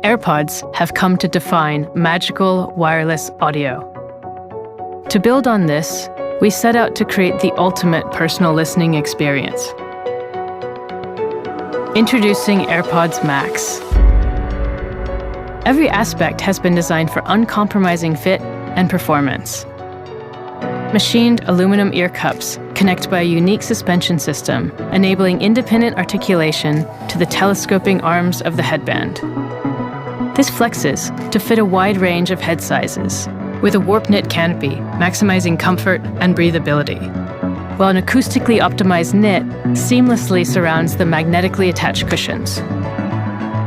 AirPods have come to define magical wireless audio. To build on this, we set out to create the ultimate personal listening experience. Introducing AirPods Max. Every aspect has been designed for uncompromising fit and performance. Machined aluminum ear cups connect by a unique suspension system, enabling independent articulation to the telescoping arms of the headband. This flexes to fit a wide range of head sizes, with a warp-knit canopy maximizing comfort and breathability, while an acoustically optimized knit seamlessly surrounds the magnetically attached cushions.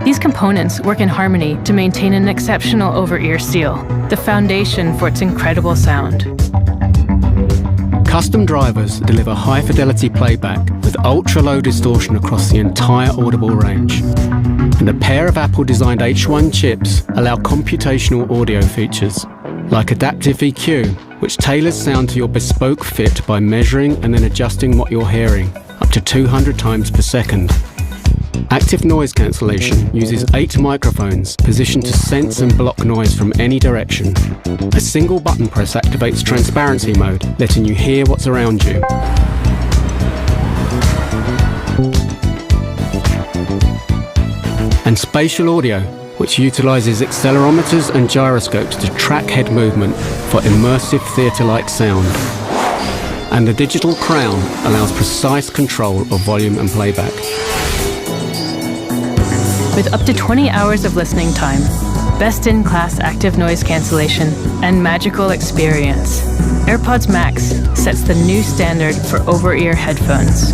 These components work in harmony to maintain an exceptional over-ear seal, the foundation for its incredible sound. Custom drivers deliver high-fidelity playback with ultra-low distortion across the entire audible range. And a pair of Apple-designed H1 chips allow computational audio features, like adaptive EQ, which tailors sound to your bespoke fit by measuring and then adjusting what you're hearing, up to 200 times per second. Active noise cancellation uses 8 microphones positioned to sense and block noise from any direction. A single button press activates transparency mode, letting you hear what's around you. And spatial audio, which utilizes accelerometers and gyroscopes to track head movement for immersive theater-like sound. And the digital crown allows precise control of volume and playback. With up to 20 hours of listening time, best-in-class active noise cancellation, and magical experience, AirPods Max sets the new standard for over-ear headphones.